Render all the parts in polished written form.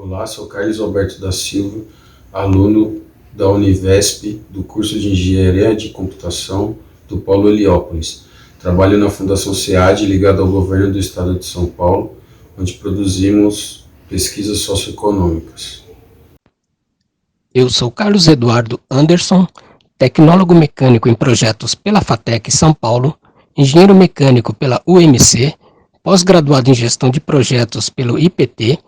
Olá, sou Carlos Alberto da Silva, aluno da Univesp do curso de Engenharia de Computação do Polo Heliópolis. Trabalho na Fundação SEAD, ligada ao governo do estado de São Paulo, onde produzimos pesquisas socioeconômicas. Eu sou Carlos Eduardo Anderson, tecnólogo mecânico em projetos pela FATEC São Paulo, engenheiro mecânico pela UMC, pós-graduado em gestão de projetos pelo IPT,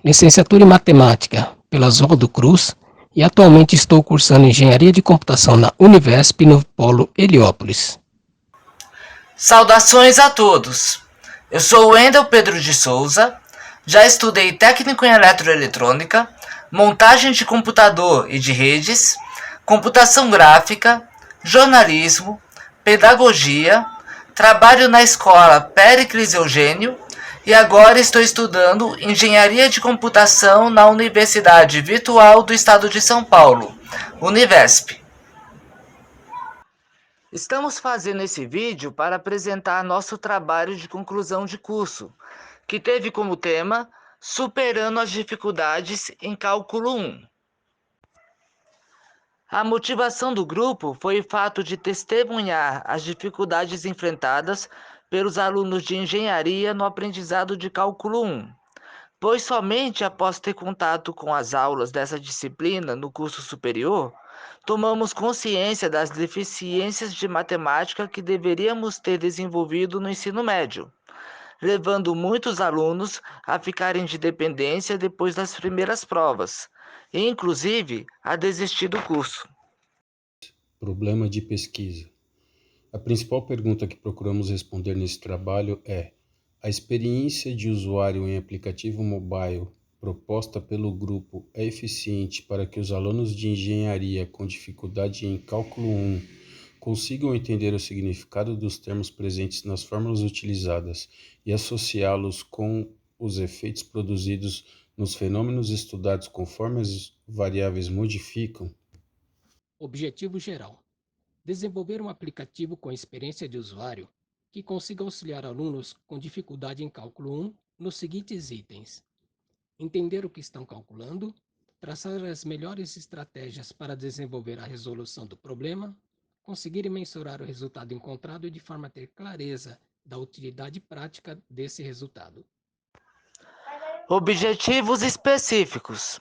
licenciatura em matemática pela Oswaldo Cruz e atualmente estou cursando engenharia de computação na Univesp no Polo Heliópolis. Saudações a todos! Eu sou o Wendel Pedro de Souza, já estudei técnico em eletroeletrônica, montagem de computador e de redes, computação gráfica, jornalismo, pedagogia, trabalho na escola Péricles Eugênio e agora estou estudando engenharia de computação na Universidade Virtual do Estado de São Paulo, Univesp. Estamos fazendo esse vídeo para apresentar nosso trabalho de conclusão de curso, que teve como tema Superando as dificuldades em Cálculo 1. A motivação do grupo foi o fato de testemunhar as dificuldades enfrentadas pelos alunos de engenharia no aprendizado de Cálculo 1, pois somente após ter contato com as aulas dessa disciplina no curso superior, tomamos consciência das deficiências de matemática que deveríamos ter desenvolvido no ensino médio, levando muitos alunos a ficarem de dependência depois das primeiras provas, e inclusive a desistir do curso. Problema de pesquisa. A principal pergunta que procuramos responder nesse trabalho é: a experiência de usuário em aplicativo mobile proposta pelo grupo é eficiente para que os alunos de engenharia com dificuldade em cálculo 1 consigam entender o significado dos termos presentes nas fórmulas utilizadas e associá-los com os efeitos produzidos nos fenômenos estudados conforme as variáveis modificam? Objetivo geral: desenvolver um aplicativo com experiência de usuário que consiga auxiliar alunos com dificuldade em cálculo 1 nos seguintes itens: entender o que estão calculando, traçar as melhores estratégias para desenvolver a resolução do problema, conseguir mensurar o resultado encontrado e de forma a ter clareza da utilidade prática desse resultado. Objetivos específicos.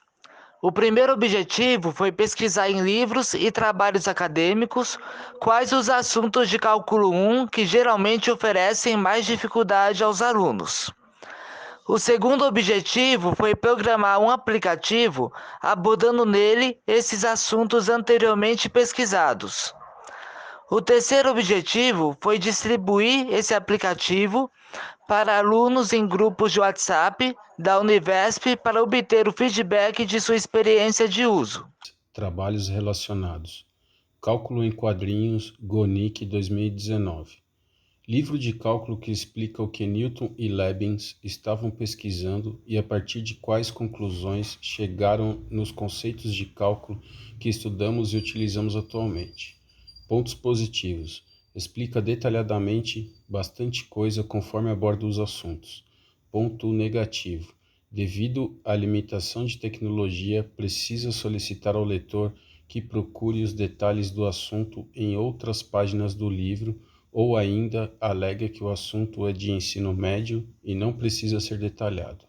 O primeiro objetivo foi pesquisar em livros e trabalhos acadêmicos quais os assuntos de cálculo 1 que geralmente oferecem mais dificuldade aos alunos. O segundo objetivo foi programar um aplicativo abordando nele esses assuntos anteriormente pesquisados. O terceiro objetivo foi distribuir esse aplicativo para alunos em grupos de WhatsApp da Univesp para obter o feedback de sua experiência de uso. Trabalhos relacionados. Cálculo em quadrinhos, Gonick 2019. Livro de cálculo que explica o que Newton e Leibniz estavam pesquisando e a partir de quais conclusões chegaram nos conceitos de cálculo que estudamos e utilizamos atualmente. Pontos positivos. Explica detalhadamente bastante coisa conforme aborda os assuntos. Ponto negativo. Devido à limitação de tecnologia, precisa solicitar ao leitor que procure os detalhes do assunto em outras páginas do livro ou ainda alega que o assunto é de ensino médio e não precisa ser detalhado.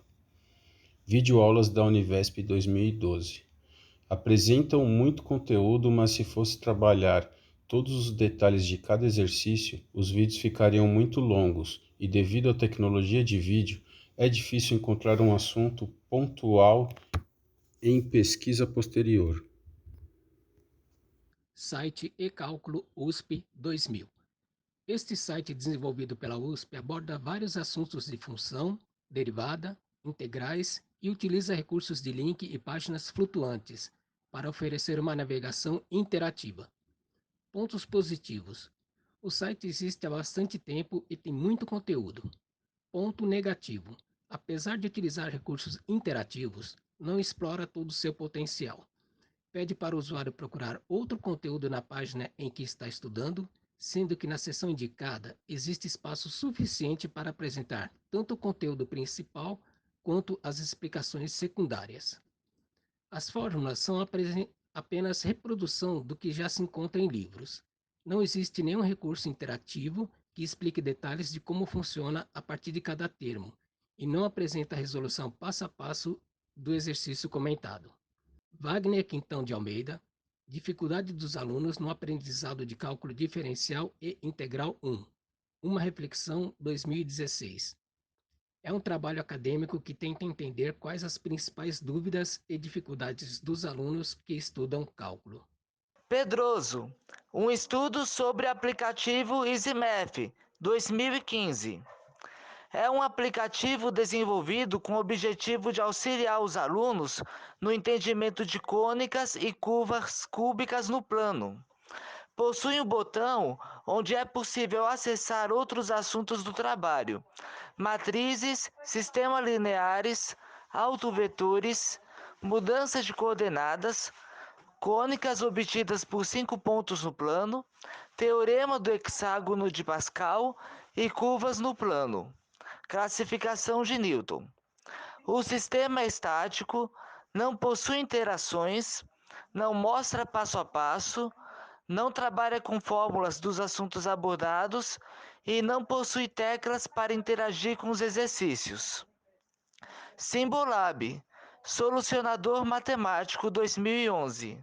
Videoaulas da Univesp 2012. Apresentam muito conteúdo, mas se fosse trabalhar todos os detalhes de cada exercício, os vídeos ficariam muito longos e, devido à tecnologia de vídeo, é difícil encontrar um assunto pontual em pesquisa posterior. Site eCálculo USP 2000. Este site desenvolvido pela USP aborda vários assuntos de função, derivada, integrais e utiliza recursos de link e páginas flutuantes para oferecer uma navegação interativa. Pontos positivos. O site existe há bastante tempo e tem muito conteúdo. Ponto negativo. Apesar de utilizar recursos interativos, não explora todo o seu potencial. Pede para o usuário procurar outro conteúdo na página em que está estudando, sendo que na seção indicada existe espaço suficiente para apresentar tanto o conteúdo principal quanto às explicações secundárias. As fórmulas são apenas reprodução do que já se encontra em livros. Não existe nenhum recurso interativo que explique detalhes de como funciona a partir de cada termo, e não apresenta a resolução passo a passo do exercício comentado. Wagner Quintão de Almeida, Dificuldade dos alunos no aprendizado de cálculo diferencial e integral 1. Uma reflexão 2016. É um trabalho acadêmico que tenta entender quais as principais dúvidas e dificuldades dos alunos que estudam cálculo. Pedroso, um estudo sobre aplicativo EasyMath, 2015. É um aplicativo desenvolvido com o objetivo de auxiliar os alunos no entendimento de cônicas e curvas cúbicas no plano. Possui um botão onde é possível acessar outros assuntos do trabalho: matrizes, sistemas lineares, autovetores, mudanças de coordenadas, cônicas obtidas por 5 pontos no plano, teorema do hexágono de Pascal e curvas no plano. Classificação de Newton. O sistema é estático, não possui interações, não mostra passo a passo, não trabalha com fórmulas dos assuntos abordados e não possui teclas para interagir com os exercícios. Symbolab, Solucionador Matemático 2011.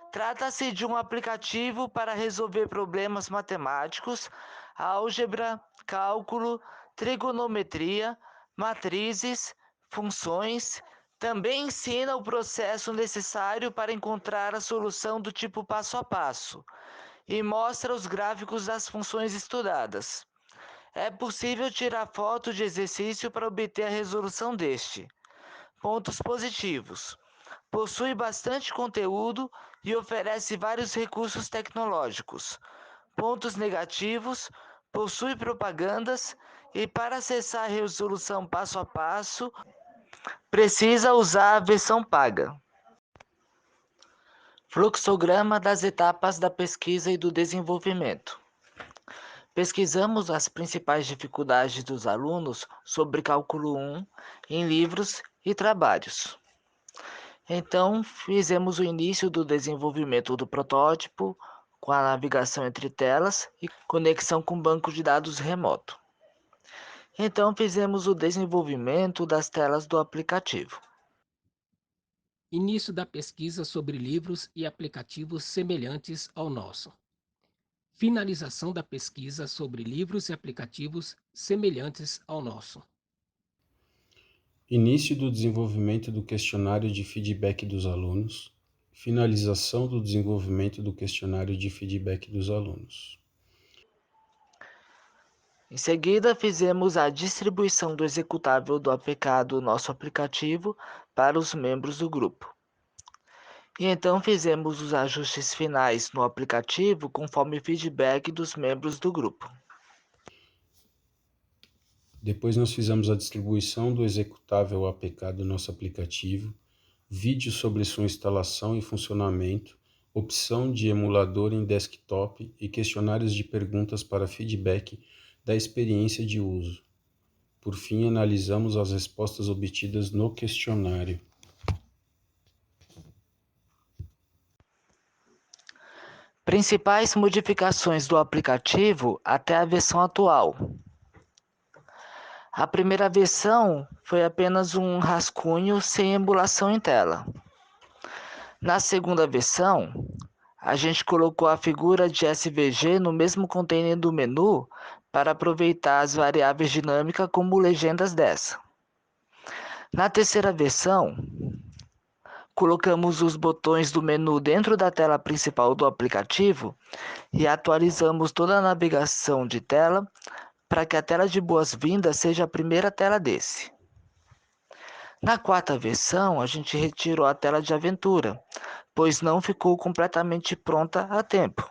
Trata-se de um aplicativo para resolver problemas matemáticos, álgebra, cálculo, trigonometria, matrizes, funções. Também ensina o processo necessário para encontrar a solução do tipo passo a passo e mostra os gráficos das funções estudadas. É possível tirar foto de exercício para obter a resolução deste. Pontos positivos: possui bastante conteúdo e oferece vários recursos tecnológicos. Pontos negativos: possui propagandas e para acessar a resolução passo a passo, precisa usar a versão paga. Fluxograma das etapas da pesquisa e do desenvolvimento. Pesquisamos as principais dificuldades dos alunos sobre cálculo 1 em livros e trabalhos. Então, fizemos o início do desenvolvimento do protótipo, com a navegação entre telas e conexão com banco de dados remoto. Então, fizemos o desenvolvimento das telas do aplicativo. Início da pesquisa sobre livros e aplicativos semelhantes ao nosso. Finalização da pesquisa sobre livros e aplicativos semelhantes ao nosso. Início do desenvolvimento do questionário de feedback dos alunos. Finalização do desenvolvimento do questionário de feedback dos alunos. Em seguida, fizemos a distribuição do executável do APK do nosso aplicativo para os membros do grupo. E então fizemos os ajustes finais no aplicativo conforme o feedback dos membros do grupo. Depois nós fizemos a distribuição do executável APK do nosso aplicativo, vídeo sobre sua instalação e funcionamento, opção de emulador em desktop e questionários de perguntas para feedback da experiência de uso. Por fim, analisamos as respostas obtidas no questionário. Principais modificações do aplicativo até a versão atual. A primeira versão foi apenas um rascunho sem emulação em tela. Na segunda versão, a gente colocou a figura de SVG no mesmo container do menu para aproveitar as variáveis dinâmicas como legendas dessa. Na terceira versão, colocamos os botões do menu dentro da tela principal do aplicativo e atualizamos toda a navegação de tela para que a tela de boas-vindas seja a primeira tela desse. Na quarta versão, a gente retirou a tela de aventura, pois não ficou completamente pronta a tempo.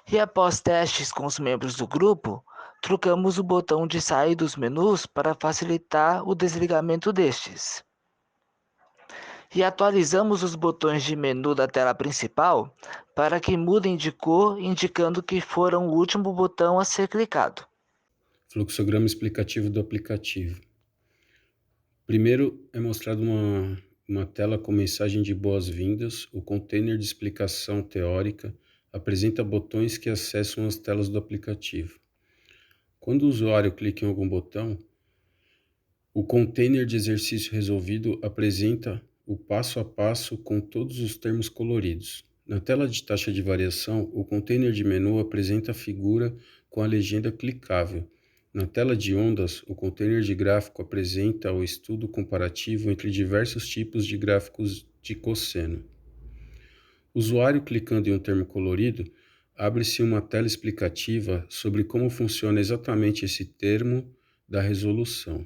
E após testes com os membros do grupo, trocamos o botão de sair dos menus para facilitar o desligamento destes. E atualizamos os botões de menu da tela principal para que mudem de cor, indicando que foram o último botão a ser clicado. Fluxograma explicativo do aplicativo. Primeiro é mostrado uma tela com mensagem de boas-vindas. O container de explicação teórica apresenta botões que acessam as telas do aplicativo. Quando o usuário clica em algum botão, o container de exercício resolvido apresenta o passo a passo com todos os termos coloridos. Na tela de taxa de variação, o container de menu apresenta a figura com a legenda clicável. Na tela de ondas, o container de gráfico apresenta o estudo comparativo entre diversos tipos de gráficos de cosseno. O usuário clicando em um termo colorido, abre-se uma tela explicativa sobre como funciona exatamente esse termo da resolução.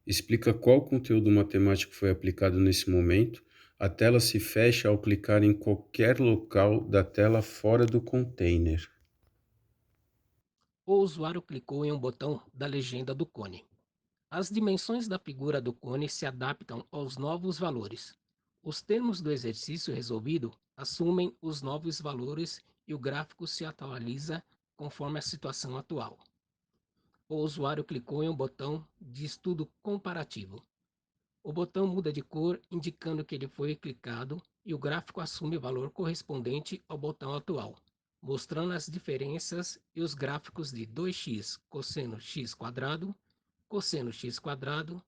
Explica qual conteúdo matemático foi aplicado nesse momento. A tela se fecha ao clicar em qualquer local da tela fora do container. O usuário clicou em um botão da legenda do cone. As dimensões da figura do cone se adaptam aos novos valores. Os termos do exercício resolvido assumem os novos valores e o gráfico se atualiza conforme a situação atual. O usuário clicou em um botão de estudo comparativo. O botão muda de cor, indicando que ele foi clicado, e o gráfico assume o valor correspondente ao botão atual, mostrando as diferenças e os gráficos de 2x cosseno x quadrado, cosseno x quadrado,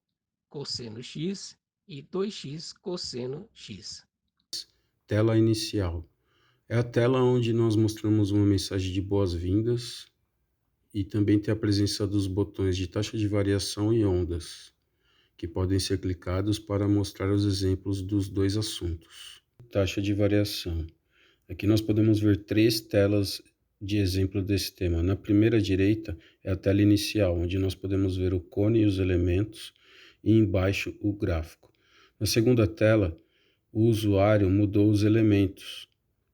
cosseno x e 2x cosseno x. Tela inicial. É a tela onde nós mostramos uma mensagem de boas-vindas e também tem a presença dos botões de taxa de variação e ondas, que podem ser clicados para mostrar os exemplos dos dois assuntos. Taxa de variação. Aqui nós podemos ver 3 telas de exemplo desse tema. Na primeira direita é a tela inicial, onde nós podemos ver o cone e os elementos, e embaixo o gráfico. Na segunda tela, o usuário mudou os elementos.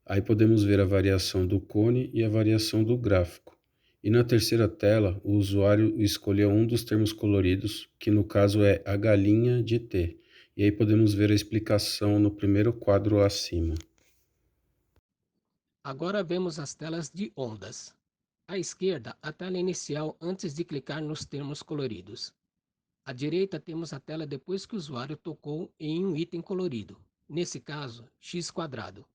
Aí podemos ver a variação do cone e a variação do gráfico. E na terceira tela, o usuário escolheu um dos termos coloridos, que no caso é a galinha de T. E aí podemos ver a explicação no primeiro quadro acima. Agora vemos as telas de ondas. À esquerda, a tela inicial antes de clicar nos termos coloridos. À direita, temos a tela depois que o usuário tocou em um item colorido, nesse caso, x quadrado.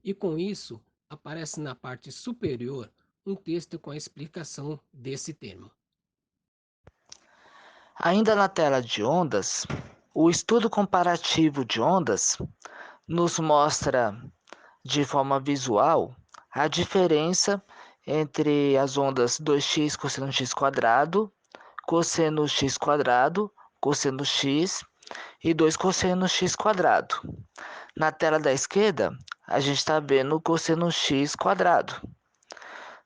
E com isso, aparece na parte superior um texto com a explicação desse termo. Ainda na tela de ondas, o estudo comparativo de ondas nos mostra de forma visual a diferença entre as ondas 2x cosseno x quadrado, cosseno x quadrado, cosseno x e 2 cosseno x quadrado. Na tela da esquerda, a gente está vendo o cosseno x quadrado.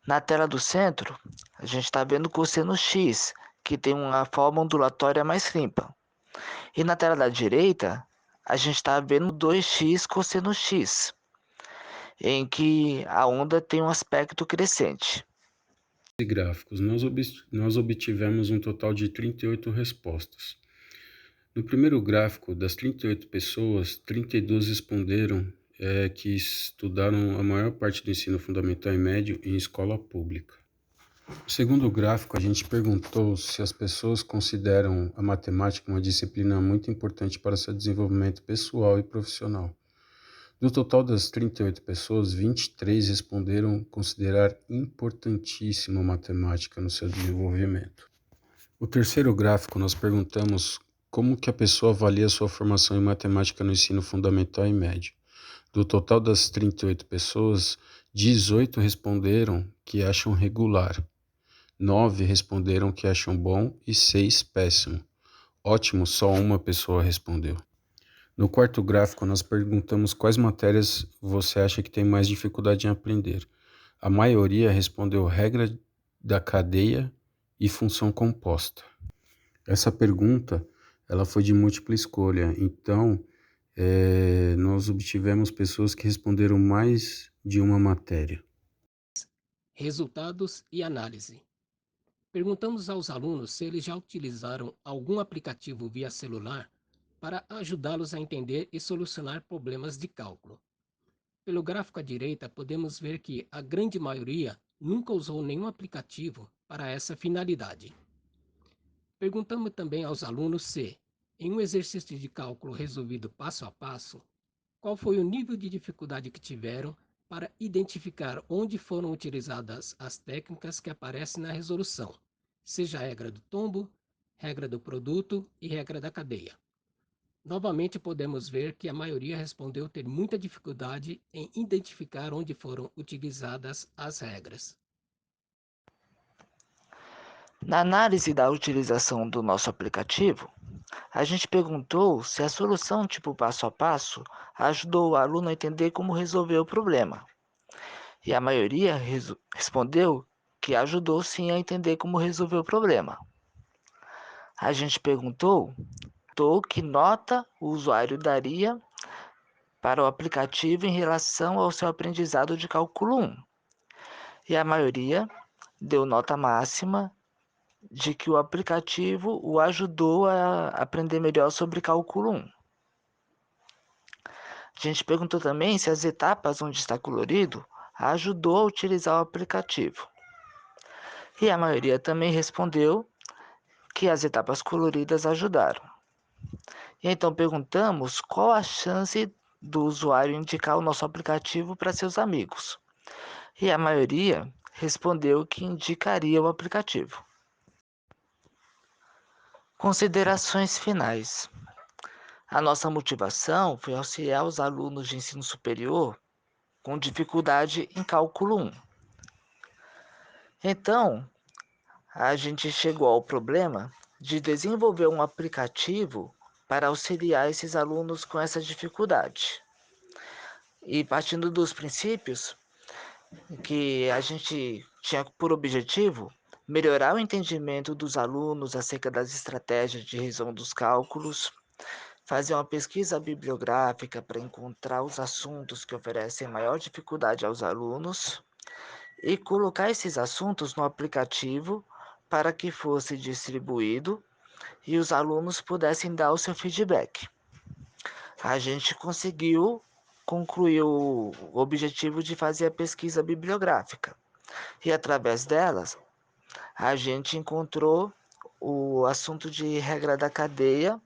Na tela do centro, a gente está vendo o cosseno x, que tem uma forma ondulatória mais limpa. E na tela da direita, a gente está vendo 2x cosseno x, em que a onda tem um aspecto crescente. E gráficos, nós obtivemos um total de 38 respostas. No primeiro gráfico, das 38 pessoas, 32 responderam que estudaram a maior parte do ensino fundamental e médio em escola pública. No segundo gráfico, a gente perguntou se as pessoas consideram a matemática uma disciplina muito importante para seu desenvolvimento pessoal e profissional. Do total das 38 pessoas, 23 responderam considerar importantíssima a matemática no seu desenvolvimento. No terceiro gráfico, nós perguntamos como que a pessoa avalia sua formação em matemática no ensino fundamental e médio. Do total das 38 pessoas, 18 responderam que acham regular, 9 responderam que acham bom e 6 péssimo. Ótimo, só uma pessoa respondeu. No quarto gráfico, nós perguntamos quais matérias você acha que tem mais dificuldade em aprender. A maioria respondeu regra da cadeia e função composta. Essa pergunta ela foi de múltipla escolha, então nós obtivemos pessoas que responderam mais de uma matéria. Resultados e análise. Perguntamos aos alunos se eles já utilizaram algum aplicativo via celular para ajudá-los a entender e solucionar problemas de cálculo. Pelo gráfico à direita, podemos ver que a grande maioria nunca usou nenhum aplicativo para essa finalidade. Perguntamos também aos alunos se, Em um exercício de cálculo resolvido passo a passo, qual foi o nível de dificuldade que tiveram para identificar onde foram utilizadas as técnicas que aparecem na resolução, seja a regra do tombo, regra do produto e regra da cadeia? Novamente, podemos ver que a maioria respondeu ter muita dificuldade em identificar onde foram utilizadas as regras. Na análise da utilização do nosso aplicativo, a gente perguntou se a solução tipo passo a passo ajudou o aluno a entender como resolver o problema. E a maioria respondeu que ajudou sim a entender como resolver o problema. A gente perguntou que nota o usuário daria para o aplicativo em relação ao seu aprendizado de cálculo 1. E a maioria deu nota máxima de que o aplicativo o ajudou a aprender melhor sobre cálculo 1. A gente perguntou também se as etapas onde está colorido ajudou a utilizar o aplicativo. E a maioria também respondeu que as etapas coloridas ajudaram. E então perguntamos qual a chance do usuário indicar o nosso aplicativo para seus amigos. E a maioria respondeu que indicaria o aplicativo. Considerações finais. A nossa motivação foi auxiliar os alunos de ensino superior com dificuldade em cálculo 1. Então, a gente chegou ao problema de desenvolver um aplicativo para auxiliar esses alunos com essa dificuldade. E partindo dos princípios que a gente tinha por objetivo melhorar o entendimento dos alunos acerca das estratégias de resolução dos cálculos, fazer uma pesquisa bibliográfica para encontrar os assuntos que oferecem maior dificuldade aos alunos e colocar esses assuntos no aplicativo para que fosse distribuído e os alunos pudessem dar o seu feedback. A gente conseguiu concluir o objetivo de fazer a pesquisa bibliográfica e através delas a gente encontrou o assunto de regra da cadeia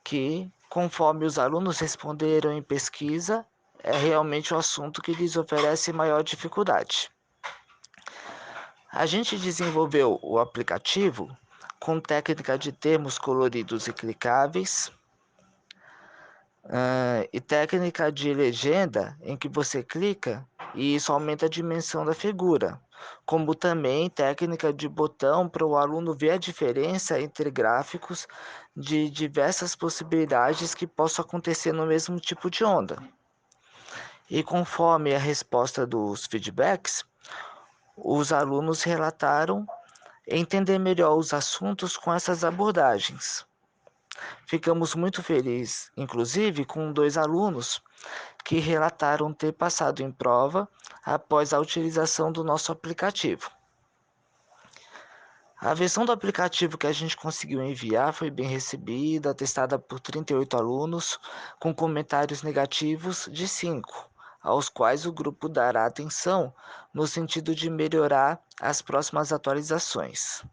que, conforme os alunos responderam em pesquisa, é realmente o assunto que lhes oferece maior dificuldade. A gente desenvolveu o aplicativo com técnica de termos coloridos e clicáveis, e técnica de legenda em que você clica e isso aumenta a dimensão da figura, como também técnica de botão para o aluno ver a diferença entre gráficos de diversas possibilidades que possam acontecer no mesmo tipo de onda. E conforme a resposta dos feedbacks, os alunos relataram entender melhor os assuntos com essas abordagens. Ficamos muito felizes, inclusive, com 2 alunos que relataram ter passado em prova após a utilização do nosso aplicativo. A versão do aplicativo que a gente conseguiu enviar foi bem recebida, testada por 38 alunos, com comentários negativos de 5, aos quais o grupo dará atenção no sentido de melhorar as próximas atualizações.